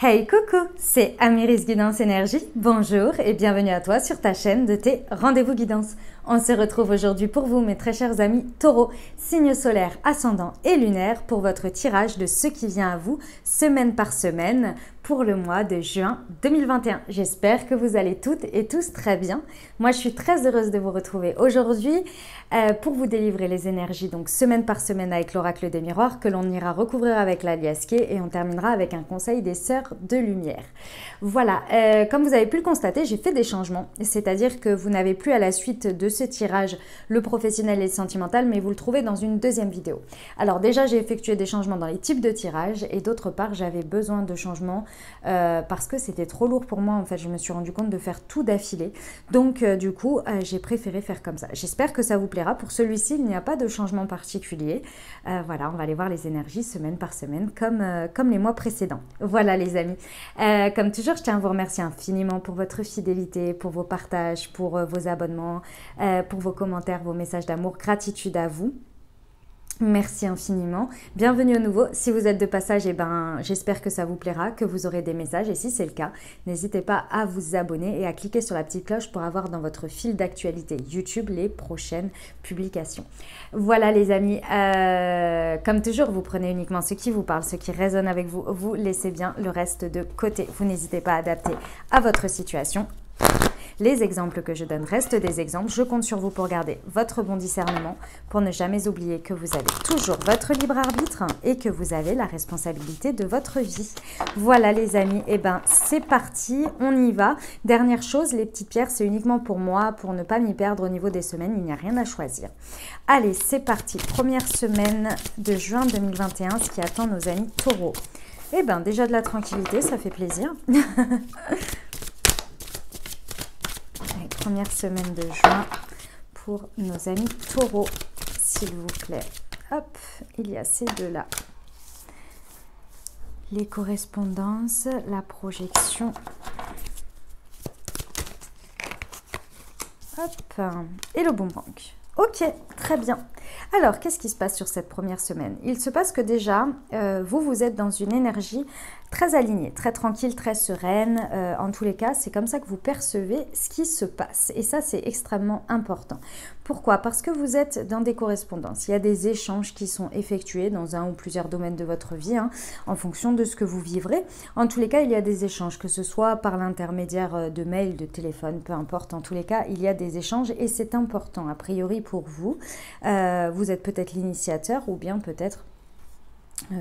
Hey coucou, c'est Amiris Guidance Énergie. Bonjour et bienvenue à toi sur ta chaîne de tes rendez-vous guidance. On se retrouve aujourd'hui pour vous, mes très chers amis taureaux, signe solaire, ascendant et lunaire, pour votre tirage de ce qui vient à vous semaine par semaine pour le mois de juin 2021. J'espère que vous allez toutes et tous très bien. Moi, je suis très heureuse de vous retrouver aujourd'hui pour vous délivrer les énergies, donc semaine par semaine avec l'oracle des miroirs que l'on ira recouvrir avec l'alias Key et on terminera avec un conseil des sœurs de lumière. Voilà, comme vous avez pu le constater, j'ai fait des changements, c'est-à-dire que vous n'avez plus à la suite de ce tirage le professionnel et le sentimental, mais vous le trouvez dans une deuxième vidéo. Alors déjà, j'ai effectué des changements dans les types de tirages et d'autre part, j'avais besoin de changements parce que c'était trop lourd pour moi. En fait, je me suis rendu compte de faire tout d'affilée. Donc du coup, j'ai préféré faire comme ça. J'espère que ça vous plaira. Pour celui-ci, il n'y a pas de changement particulier. Voilà, on va aller voir les énergies semaine par semaine comme les mois précédents. Voilà les amis. Comme toujours, je tiens à vous remercier infiniment pour votre fidélité, pour vos partages, pour vos abonnements, pour vos commentaires, vos messages d'amour. Gratitude à vous. Merci infiniment. Bienvenue au nouveau. Si vous êtes de passage, j'espère que ça vous plaira, que vous aurez des messages. Et si c'est le cas, n'hésitez pas à vous abonner et à cliquer sur la petite cloche pour avoir dans votre fil d'actualité YouTube les prochaines publications. Voilà les amis. Comme toujours, vous prenez uniquement ce qui vous parle, ce qui résonne avec vous. Vous laissez bien le reste de côté. Vous n'hésitez pas à adapter à votre situation. Les exemples que je donne restent des exemples. Je compte sur vous pour garder votre bon discernement, pour ne jamais oublier que vous avez toujours votre libre arbitre et que vous avez la responsabilité de votre vie. Voilà les amis, c'est parti, on y va. Dernière chose, les petites pierres, c'est uniquement pour moi, pour ne pas m'y perdre au niveau des semaines, il n'y a rien à choisir. Allez, c'est parti. Première semaine de juin 2021, ce qui attend nos amis taureaux. Déjà de la tranquillité, ça fait plaisir. Première semaine de juin pour nos amis taureaux, s'il vous plaît. Hop, il y a ces deux-là. Les correspondances, la projection. Hop, et le boomerang. Ok, très bien. Alors, qu'est-ce qui se passe sur cette première semaine? Il se passe que déjà, vous êtes dans une énergie très alignée, très tranquille, très sereine. En tous les cas, c'est comme ça que vous percevez ce qui se passe. Et ça, c'est extrêmement important. Pourquoi? Parce que vous êtes dans des correspondances. Il y a des échanges qui sont effectués dans un ou plusieurs domaines de votre vie, en fonction de ce que vous vivrez. En tous les cas, il y a des échanges, que ce soit par l'intermédiaire de mails, de téléphone, peu importe. En tous les cas, il y a des échanges et c'est important, a priori, pour vous. Vous êtes peut-être l'initiateur ou bien peut-être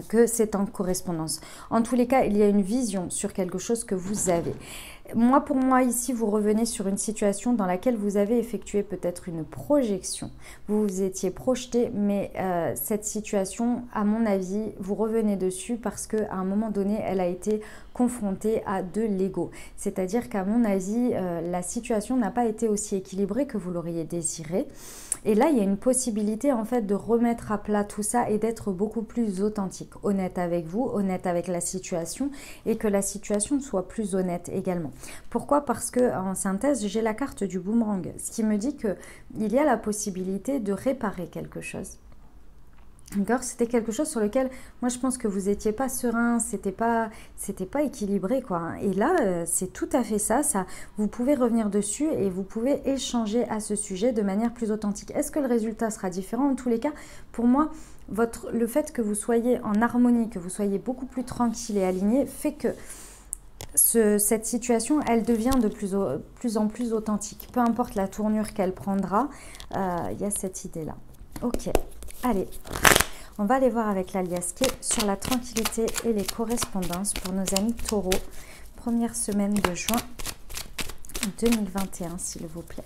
que c'est en correspondance. En tous les cas, il y a une vision sur quelque chose que vous avez. Pour moi, ici, vous revenez sur une situation dans laquelle vous avez effectué peut-être une projection. Vous vous étiez projeté, mais cette situation, à mon avis, vous revenez dessus parce qu'à un moment donné, elle a été confrontée à de l'ego. C'est-à-dire qu'à mon avis, la situation n'a pas été aussi équilibrée que vous l'auriez désiré. Et là, il y a une possibilité en fait de remettre à plat tout ça et d'être beaucoup plus authentique, honnête avec vous, honnête avec la situation et que la situation soit plus honnête également. Pourquoi? Parce que en synthèse, j'ai la carte du boomerang, ce qui me dit qu'il y a la possibilité de réparer quelque chose. D'accord, c'était quelque chose sur lequel, moi je pense que vous n'étiez pas serein, c'était pas équilibré quoi. Et là, c'est tout à fait ça, vous pouvez revenir dessus et vous pouvez échanger à ce sujet de manière plus authentique. Est-ce que le résultat sera différent? En tous les cas, pour moi, le fait que vous soyez en harmonie, que vous soyez beaucoup plus tranquille et aligné, fait que cette situation, elle devient de plus en plus authentique. Peu importe la tournure qu'elle prendra, il y a cette idée-là. Ok, allez. On va aller voir avec l'alias Key sur la tranquillité et les correspondances pour nos amis taureaux. Première semaine de juin 2021, s'il vous plaît.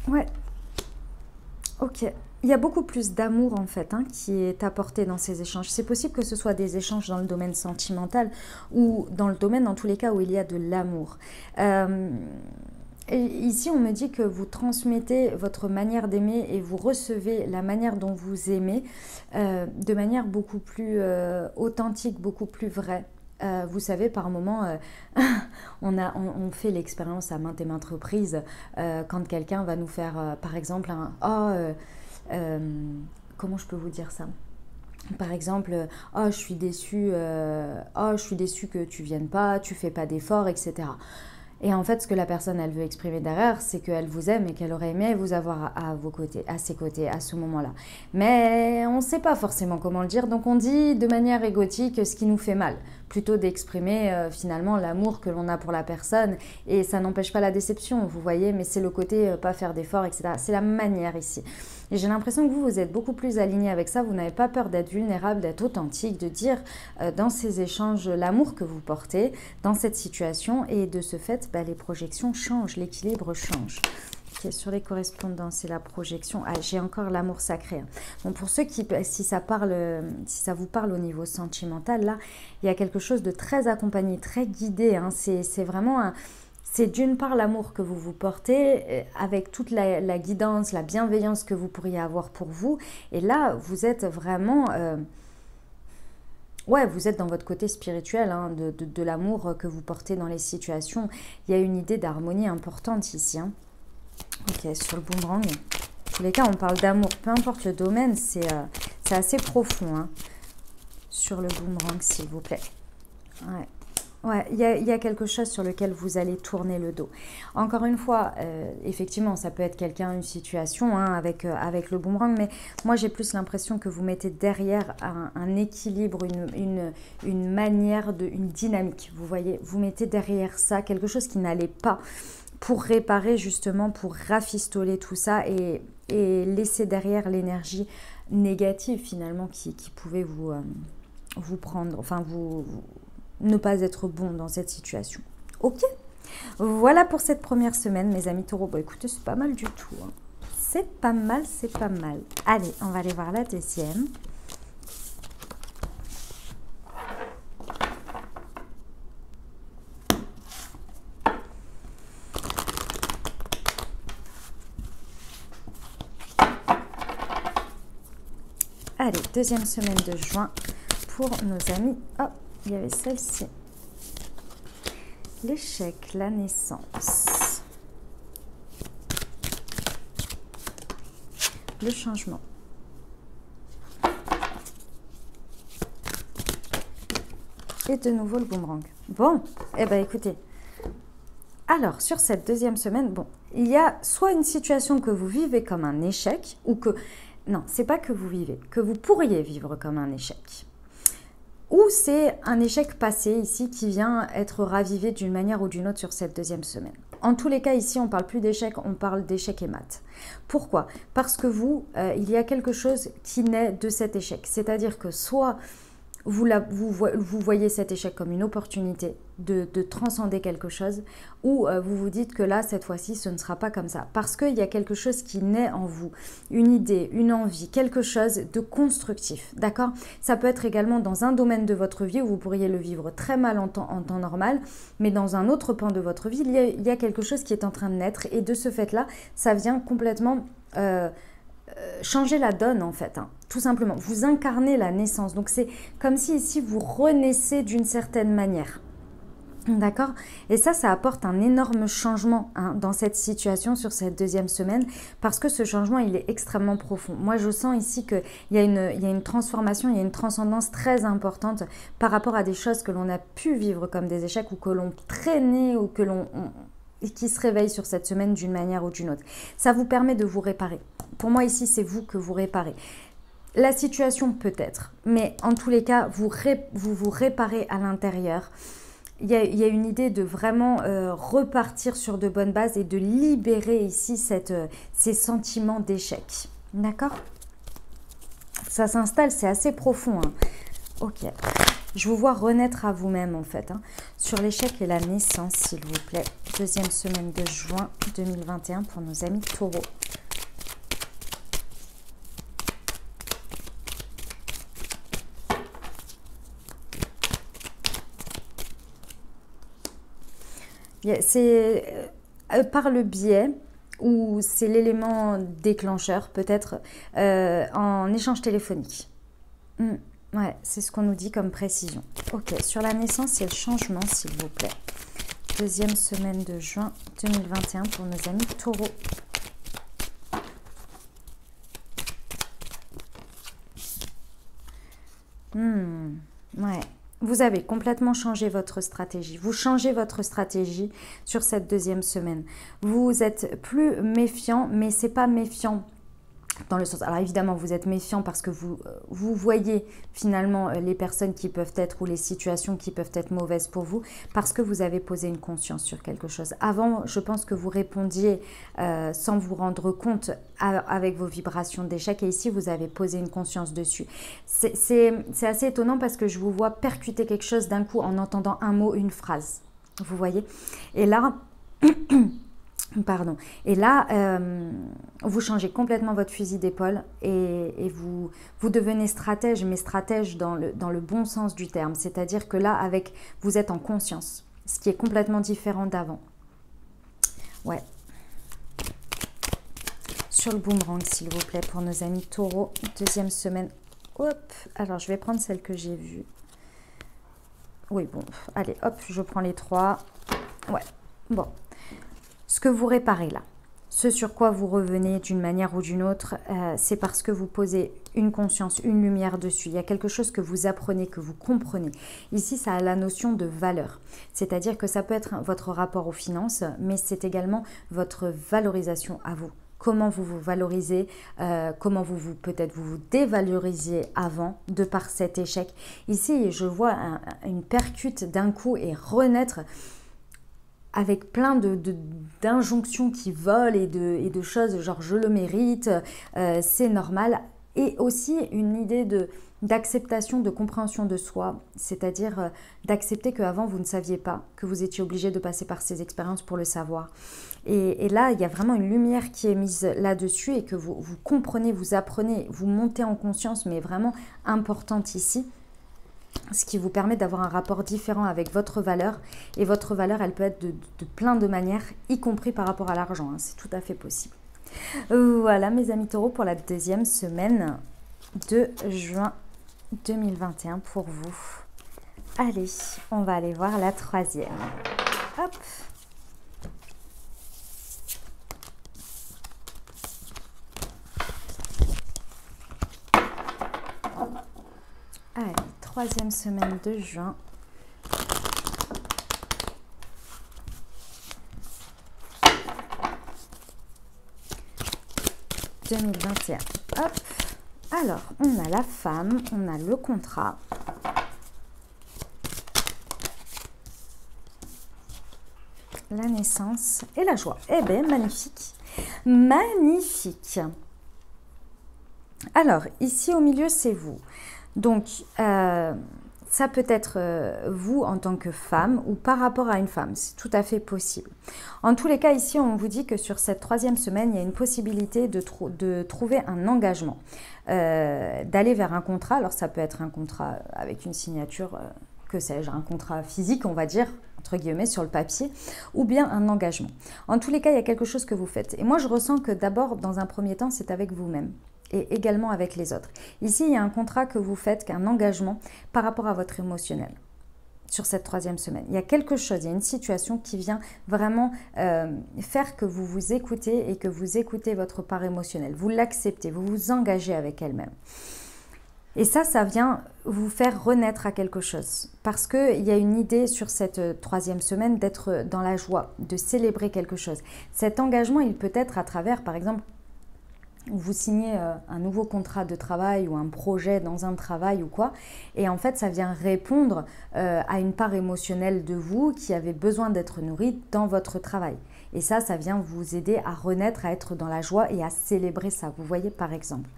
Ouais. Ok. Il y a beaucoup plus d'amour en fait qui est apporté dans ces échanges. C'est possible que ce soit des échanges dans le domaine sentimental ou dans le domaine, dans tous les cas, où il y a de l'amour. Et ici, on me dit que vous transmettez votre manière d'aimer et vous recevez la manière dont vous aimez de manière beaucoup plus authentique, beaucoup plus vraie. Vous savez, par moment, on fait l'expérience à maintes et maintes reprises quand quelqu'un va nous faire, par exemple, comment je peux vous dire ça? Par exemple, oh je suis déçue, que tu viennes pas, tu fais pas d'efforts, etc. Et en fait, ce que la personne, elle veut exprimer derrière, c'est qu'elle vous aime et qu'elle aurait aimé vous avoir à vos côtés, à ses côtés, à ce moment-là. Mais on ne sait pas forcément comment le dire, donc on dit de manière égotique ce qui nous fait mal, plutôt d'exprimer finalement l'amour que l'on a pour la personne. Et ça n'empêche pas la déception, vous voyez, mais c'est le côté pas faire d'efforts, etc. C'est la manière ici. Et j'ai l'impression que vous êtes beaucoup plus aligné avec ça, vous n'avez pas peur d'être vulnérable, d'être authentique, de dire dans ces échanges l'amour que vous portez dans cette situation, et de ce fait, les projections changent, l'équilibre change. Okay, sur les correspondances et la projection, j'ai encore l'amour sacré. Bon, pour ceux qui, si ça vous parle au niveau sentimental, là, il y a quelque chose de très accompagné, très guidé, hein. C'est vraiment c'est d'une part l'amour que vous portez, avec toute la guidance, la bienveillance que vous pourriez avoir pour vous. Et là, vous êtes vraiment... vous êtes dans votre côté spirituel, hein, de l'amour que vous portez dans les situations. Il y a une idée d'harmonie importante ici. Hein. Ok, sur le boomerang. En tous les cas, on parle d'amour. Peu importe le domaine, c'est assez profond. Hein. Sur le boomerang, s'il vous plaît. Ouais, il y a quelque chose sur lequel vous allez tourner le dos. Encore une fois, effectivement, ça peut être quelqu'un, une situation, hein, avec le boomerang, mais moi j'ai plus l'impression que vous mettez derrière un équilibre, une manière, une dynamique. Vous voyez, vous mettez derrière ça quelque chose qui n'allait pas, pour réparer justement, pour rafistoler tout ça et laisser derrière l'énergie négative finalement qui pouvait vous prendre, enfin ne pas être bon dans cette situation. Ok, voilà pour cette première semaine, mes amis taureaux. Bon, écoutez, c'est pas mal du tout. Hein. C'est pas mal, c'est pas mal. Allez, on va aller voir la deuxième. Allez, deuxième semaine de juin pour nos amis. Oh, il y avait celle-ci. L'échec, la naissance. Le changement. Et de nouveau le boomerang. Bon, eh bien écoutez. Alors, sur cette deuxième semaine, bon, il y a soit une situation que vous vivez comme un échec, ou que... Non, c'est pas que vous vivez, que vous pourriez vivre comme un échec. Ou c'est un échec passé ici qui vient être ravivé d'une manière ou d'une autre sur cette deuxième semaine. En tous les cas, ici, on ne parle plus d'échec, on parle d'échec et mat. Pourquoi? Parce que il y a quelque chose qui naît de cet échec. C'est-à-dire que soit vous voyez cet échec comme une opportunité de transcender quelque chose, ou vous vous dites que là, cette fois-ci, ce ne sera pas comme ça. Parce qu'il y a quelque chose qui naît en vous, une idée, une envie, quelque chose de constructif, d'accord? Ça peut être également dans un domaine de votre vie où vous pourriez le vivre très mal en temps normal, mais dans un autre pan de votre vie, il y a quelque chose qui est en train de naître, et de ce fait-là, ça vient complètement... changer la donne en fait, hein, tout simplement. Vous incarnez la naissance, donc c'est comme si ici vous renaissez d'une certaine manière. D'accord? Et ça apporte un énorme changement, hein, dans cette situation, sur cette deuxième semaine, parce que ce changement, il est extrêmement profond. Moi, je sens ici qu'il y a une transformation, il y a une transcendance très importante par rapport à des choses que l'on a pu vivre comme des échecs, ou que l'on traînait, ou que et qui se réveille sur cette semaine d'une manière ou d'une autre. Ça vous permet de vous réparer. Pour moi, ici, c'est vous que vous réparez. La situation peut-être, mais en tous les cas, vous vous réparez à l'intérieur. Il y a une idée de vraiment repartir sur de bonnes bases et de libérer ici ces sentiments d'échec. D'accord? Ça s'installe, c'est assez profond. Hein. Ok. Je vous vois renaître à vous-même en fait, hein. Sur l'échec et la naissance, s'il vous plaît. Deuxième semaine de juin 2021 pour nos amis taureaux. C'est par le biais, ou c'est l'élément déclencheur peut-être, en échange téléphonique. Ouais, c'est ce qu'on nous dit comme précision. Ok, sur la naissance et le changement, s'il vous plaît. Deuxième semaine de juin 2021 pour nos amis taureaux. Ouais. Vous avez complètement changé votre stratégie. Vous changez votre stratégie sur cette deuxième semaine. Vous êtes plus méfiant, mais c'est pas méfiant dans le sens... Alors évidemment, vous êtes méfiant parce que vous voyez finalement les personnes qui peuvent être ou les situations qui peuvent être mauvaises pour vous parce que vous avez posé une conscience sur quelque chose. Avant, je pense que vous répondiez sans vous rendre compte avec vos vibrations d'échec et ici, vous avez posé une conscience dessus. C'est assez étonnant parce que je vous vois percuter quelque chose d'un coup en entendant un mot, une phrase. Vous voyez? Et là... Pardon. Et là, vous changez complètement votre fusil d'épaule et vous devenez stratège, mais stratège dans le bon sens du terme. C'est-à-dire que là, vous êtes en conscience, ce qui est complètement différent d'avant. Ouais. Sur le boomerang, s'il vous plaît, pour nos amis taureaux, deuxième semaine. Hop. Alors, je vais prendre celle que j'ai vue. Oui, bon. Allez, hop, je prends les trois. Ouais. Bon. Ce que vous réparez là, ce sur quoi vous revenez d'une manière ou d'une autre, c'est parce que vous posez une conscience, une lumière dessus. Il y a quelque chose que vous apprenez, que vous comprenez. Ici, ça a la notion de valeur. C'est-à-dire que ça peut être votre rapport aux finances, mais c'est également votre valorisation à vous. Comment vous vous valorisez, comment peut-être vous vous dévalorisiez avant de par cet échec. Ici, je vois une percute d'un coup et renaître avec plein d'injonctions qui volent et de choses genre je le mérite, c'est normal. Et aussi une idée d'acceptation, de compréhension de soi, c'est-à-dire d'accepter qu'avant vous ne saviez pas, que vous étiez obligé de passer par ces expériences pour le savoir. Et là, il y a vraiment une lumière qui est mise là-dessus et que vous comprenez, vous apprenez, vous montez en conscience, mais vraiment importante ici. Ce qui vous permet d'avoir un rapport différent avec votre valeur. Et votre valeur, elle peut être de plein de manières, y compris par rapport à l'argent. Hein, c'est tout à fait possible. Voilà, mes amis taureaux, pour la deuxième semaine de juin 2021 pour vous. Allez, on va aller voir la troisième. Hop. Allez, troisième semaine de juin. « 2021. » Hop. Alors, on a la femme, on a le contrat. La naissance et la joie. Eh bien, magnifique. Magnifique. Alors, ici au milieu, c'est vous. Donc, ça peut être vous en tant que femme ou par rapport à une femme. C'est tout à fait possible. En tous les cas, ici, on vous dit que sur cette troisième semaine, il y a une possibilité de trouver un engagement, d'aller vers un contrat. Alors, ça peut être un contrat avec une signature, que sais-je, un contrat physique, on va dire, entre guillemets, sur le papier, ou bien un engagement. En tous les cas, il y a quelque chose que vous faites. Et moi, je ressens que d'abord, dans un premier temps, c'est avec vous-même et également avec les autres. Ici, il y a un contrat que vous faites, qu'un engagement par rapport à votre émotionnel sur cette troisième semaine. Il y a quelque chose, il y a une situation qui vient vraiment faire que vous vous écoutez et que vous écoutez votre part émotionnelle. Vous l'acceptez, vous vous engagez avec elle-même. Et ça vient vous faire renaître à quelque chose. Parce qu'il y a une idée sur cette troisième semaine d'être dans la joie, de célébrer quelque chose. Cet engagement, il peut être à travers, par exemple, vous signez un nouveau contrat de travail ou un projet dans un travail ou quoi, et en fait ça vient répondre à une part émotionnelle de vous qui avait besoin d'être nourrie dans votre travail. Et ça vient vous aider à renaître, à être dans la joie et à célébrer ça. Vous voyez, par exemple.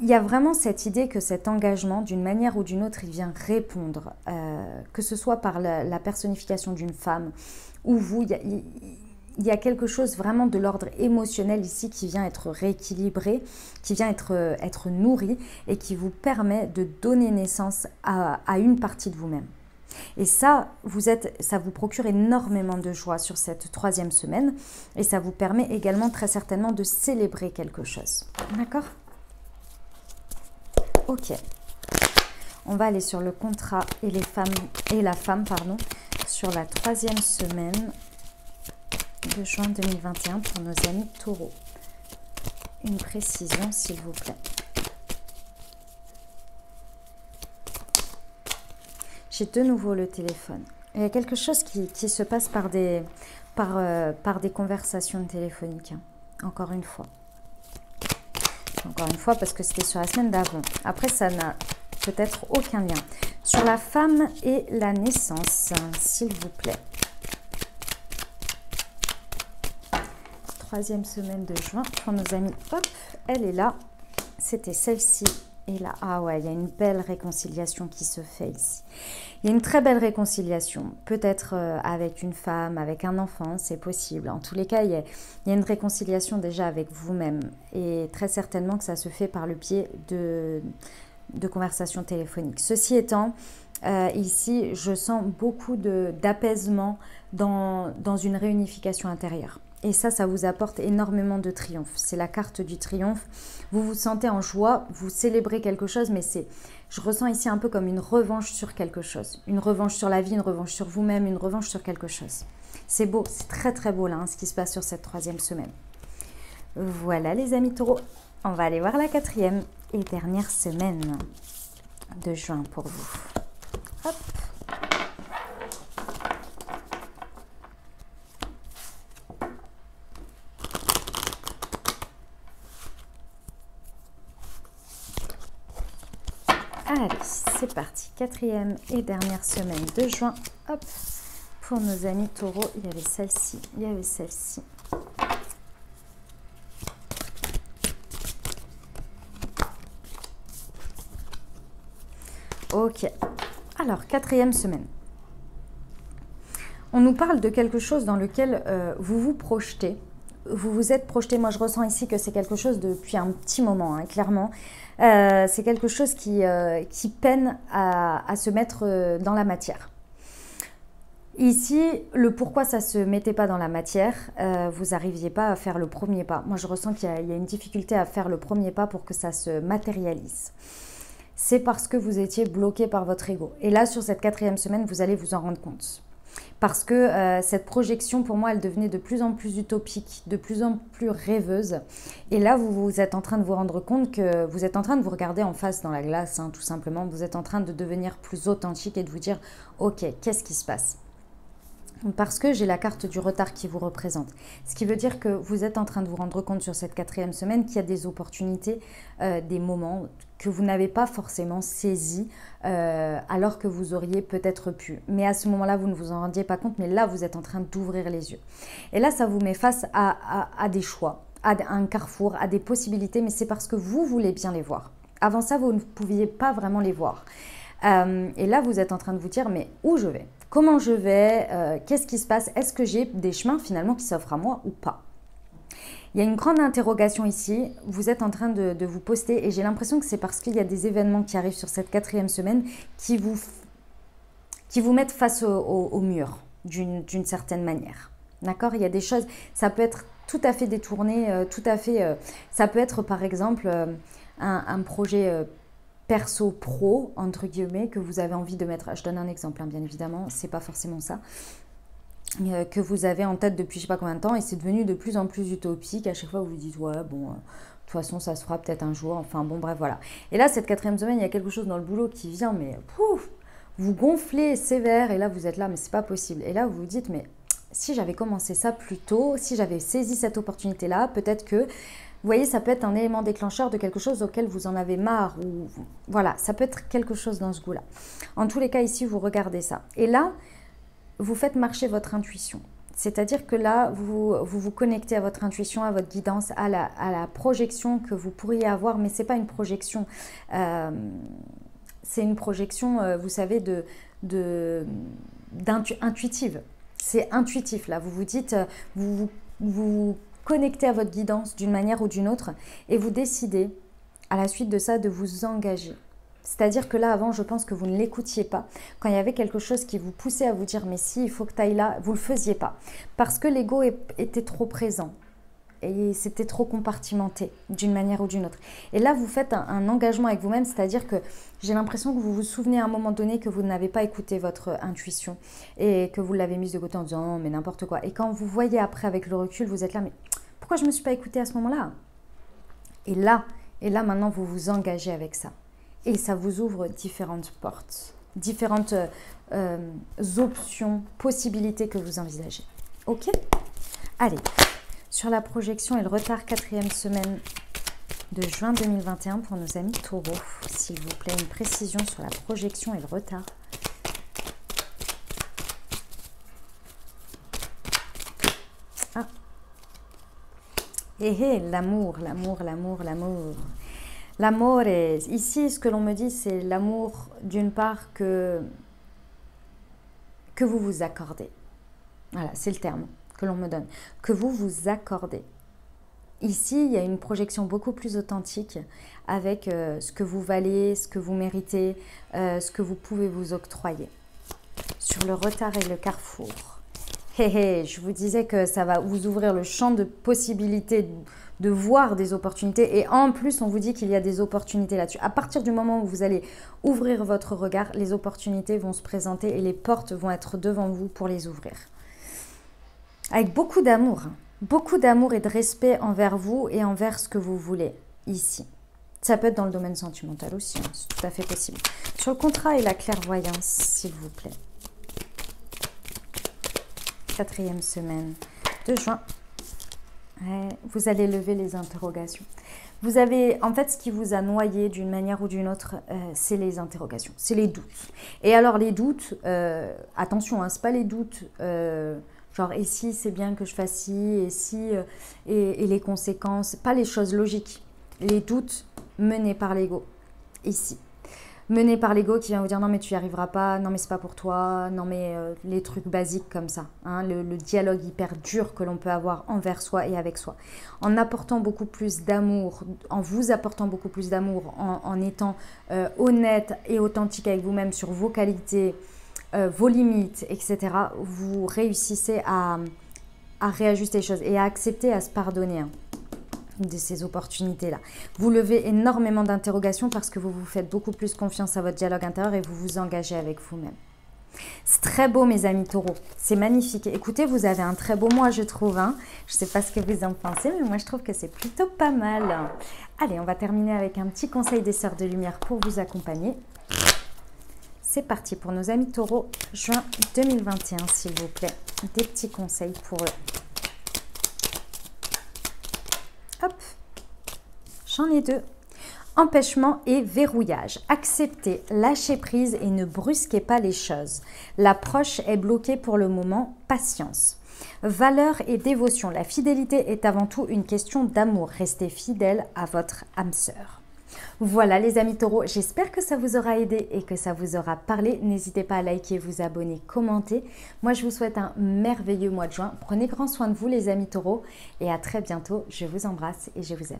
Il y a vraiment cette idée que cet engagement, d'une manière ou d'une autre, il vient répondre, que ce soit par la personnification d'une femme ou vous, il y a quelque chose vraiment de l'ordre émotionnel ici qui vient être rééquilibré, qui vient être nourri et qui vous permet de donner naissance à une partie de vous-même. Et ça vous procure énormément de joie sur cette troisième semaine et ça vous permet également très certainement de célébrer quelque chose. D'accord ? Ok. On va aller sur le contrat et la femme, sur la troisième semaine de juin 2021 pour nos amis taureaux. Une précision, s'il vous plaît. J'ai de nouveau le téléphone. Il y a quelque chose qui se passe par des conversations téléphoniques. Hein. Encore une fois. Encore une fois, parce que c'était sur la semaine d'avant. Après, ça n'a peut-être aucun lien. Sur la femme et la naissance, s'il vous plaît. 3e semaine de juin pour nos amis. Hop, elle est là. C'était celle-ci. Et là, ah ouais, il y a une belle réconciliation qui se fait ici. Il y a une très belle réconciliation. Peut-être avec une femme, avec un enfant, c'est possible. En tous les cas, il y a une réconciliation déjà avec vous-même. Et très certainement que ça se fait par le biais de conversations téléphoniques. Ceci étant, ici, je sens beaucoup d'apaisement dans une réunification intérieure. Et ça vous apporte énormément de triomphe. C'est la carte du triomphe. Vous vous sentez en joie, vous célébrez quelque chose, mais je ressens ici un peu comme une revanche sur quelque chose. Une revanche sur la vie, une revanche sur vous-même, une revanche sur quelque chose. C'est beau, c'est très très beau là, hein, ce qui se passe sur cette 3e semaine. Voilà les amis taureaux, on va aller voir la 4e et dernière semaine de juin pour vous. Hop. Allez, c'est parti. 4e et dernière semaine de juin. Hop, pour nos amis taureaux, il y avait celle-ci, il y avait celle-ci. Ok, alors 4e semaine. On nous parle de quelque chose dans lequel vous vous projetez. Vous vous êtes projeté, moi je ressens ici que c'est quelque chose depuis un petit moment, hein, clairement. C'est quelque chose qui peine à se mettre dans la matière. Ici, le pourquoi ça ne se mettait pas dans la matière, vous n'arriviez pas à faire le premier pas. Moi je ressens qu'il y a une difficulté à faire le premier pas pour que ça se matérialise. C'est parce que vous étiez bloqué par votre ego. Et là, sur cette 4e semaine, vous allez vous en rendre compte. Parce que cette projection, pour moi, elle devenait de plus en plus utopique, de plus en plus rêveuse. Et là, vous êtes en train de vous rendre compte que vous êtes en train de vous regarder en face dans la glace, hein, tout simplement. Vous êtes en train de devenir plus authentique et de vous dire « Ok, qu'est-ce qui se passe ?» Parce que j'ai la carte du retard qui vous représente. Ce qui veut dire que vous êtes en train de vous rendre compte sur cette 4e semaine qu'il y a des opportunités, des moments que vous n'avez pas forcément saisis alors que vous auriez peut-être pu. Mais à ce moment-là, vous ne vous en rendiez pas compte, mais là, vous êtes en train d'ouvrir les yeux. Et là, ça vous met face à des choix, à un carrefour, à des possibilités, mais c'est parce que vous voulez bien les voir. Avant ça, vous ne pouviez pas vraiment les voir. Et là, vous êtes en train de vous dire, mais où je vais ? Comment je vais, qu'est-ce qui se passe? Est-ce que j'ai des chemins finalement qui s'offrent à moi ou pas? Il y a une grande interrogation ici, vous êtes en train de vous poster et j'ai l'impression que c'est parce qu'il y a des événements qui arrivent sur cette 4e semaine qui vous mettent face au mur d'une certaine manière. D'accord? Il y a des choses, ça peut être tout à fait détourné, ça peut être par exemple un projet perso pro, entre guillemets, que vous avez envie de mettre, je donne un exemple, hein, bien évidemment, c'est pas forcément ça, que vous avez en tête depuis je sais pas combien de temps et c'est devenu de plus en plus utopique, à chaque fois vous vous dites, ouais, bon, de toute façon, ça se fera peut-être un jour, enfin bon, bref, voilà. Et là, cette 4e semaine, il y a quelque chose dans le boulot qui vient, mais pouf, vous gonflez sévère et là, vous êtes là, mais c'est pas possible. Et là, vous vous dites, mais si j'avais commencé ça plus tôt, si j'avais saisi cette opportunité-là, peut-être que vous voyez, ça peut être un élément déclencheur de quelque chose auquel vous en avez marre. Ou voilà, ça peut être quelque chose dans ce goût-là. En tous les cas, ici, vous regardez ça. Et là, vous faites marcher votre intuition. C'est-à-dire que là, vous connectez à votre intuition, à votre guidance, à la projection que vous pourriez avoir. Mais ce n'est pas une projection. C'est une projection, vous savez, intuitive. C'est intuitif, là. Vous vous dites, vous connectez à votre guidance d'une manière ou d'une autre et vous décidez à la suite de ça de vous engager. C'est-à-dire que là avant je pense que vous ne l'écoutiez pas. Quand il y avait quelque chose qui vous poussait à vous dire mais si il faut que tu ailles là, vous ne le faisiez pas. Parce que l'ego était trop présent et c'était trop compartimenté d'une manière ou d'une autre. Et là vous faites un engagement avec vous-même, c'est-à-dire que j'ai l'impression que vous vous souvenez à un moment donné que vous n'avez pas écouté votre intuition et que vous l'avez mise de côté en disant oh, mais n'importe quoi. Et quand vous voyez après avec le recul, vous êtes là mais pourquoi je ne me suis pas écoutée à ce moment-là? Et là maintenant, vous vous engagez avec ça. Et ça vous ouvre différentes portes. différentes options, possibilités que vous envisagez. Ok? Allez, sur la projection et le retard, 4e semaine de juin 2021 pour nos amis taureaux. S'il vous plaît, une précision sur la projection et le retard. Ah. L'amour, l'amour, l'amour, l'amour. L'amour est... Ici, ce que l'on me dit, c'est l'amour d'une part que vous vous accordez. Voilà, c'est le terme que l'on me donne. Que vous vous accordez. Ici, il y a une projection beaucoup plus authentique avec ce que vous valez, ce que vous méritez, ce que vous pouvez vous octroyer. Sur le retard et le carrefour. Je vous disais que ça va vous ouvrir le champ de possibilités de voir des opportunités. Et en plus, on vous dit qu'il y a des opportunités là-dessus. À partir du moment où vous allez ouvrir votre regard, les opportunités vont se présenter et les portes vont être devant vous pour les ouvrir. Avec beaucoup d'amour. Beaucoup d'amour et de respect envers vous et envers ce que vous voulez ici. Ça peut être dans le domaine sentimental aussi, hein, c'est tout à fait possible. Sur le contrat et la clairvoyance, s'il vous plaît. 4e semaine de juin. Ouais, vous allez lever les interrogations. Vous avez, en fait, ce qui vous a noyé d'une manière ou d'une autre, c'est les interrogations, c'est les doutes. Et alors les doutes, attention, hein, c'est pas les doutes... genre, et si c'est bien que je fasse ci, et si, et les conséquences, pas les choses logiques. Les doutes menés par l'ego, ici. Menés par l'ego qui vient vous dire, non mais tu n'y arriveras pas, non mais c'est pas pour toi, non mais les trucs basiques comme ça. Hein, le dialogue hyper dur que l'on peut avoir envers soi et avec soi. En apportant beaucoup plus d'amour, en vous apportant beaucoup plus d'amour, en étant honnête et authentique avec vous-même sur vos qualités, vos limites, etc., vous réussissez à réajuster les choses et à accepter, à se pardonner de ces opportunités-là. Vous levez énormément d'interrogations parce que vous vous faites beaucoup plus confiance à votre dialogue intérieur et vous vous engagez avec vous-même. C'est très beau, mes amis taureaux. C'est magnifique. Écoutez, vous avez un très beau mois, je trouve. Hein. Je ne sais pas ce que vous en pensez, mais moi, je trouve que c'est plutôt pas mal. Allez, on va terminer avec un petit conseil des sœurs de lumière pour vous accompagner. C'est parti pour nos amis taureaux, juin 2021, s'il vous plaît. Des petits conseils pour eux. Hop, j'en ai deux. Empêchement et verrouillage. Acceptez, lâchez prise et ne brusquez pas les choses. L'approche est bloquée pour le moment, patience. Valeur et dévotion. La fidélité est avant tout une question d'amour. Restez fidèle à votre âme sœur. Voilà les amis taureaux, j'espère que ça vous aura aidé et que ça vous aura parlé. N'hésitez pas à liker, vous abonner, commenter. Moi je vous souhaite un merveilleux mois de juin. Prenez grand soin de vous les amis taureaux et à très bientôt. Je vous embrasse et je vous aime.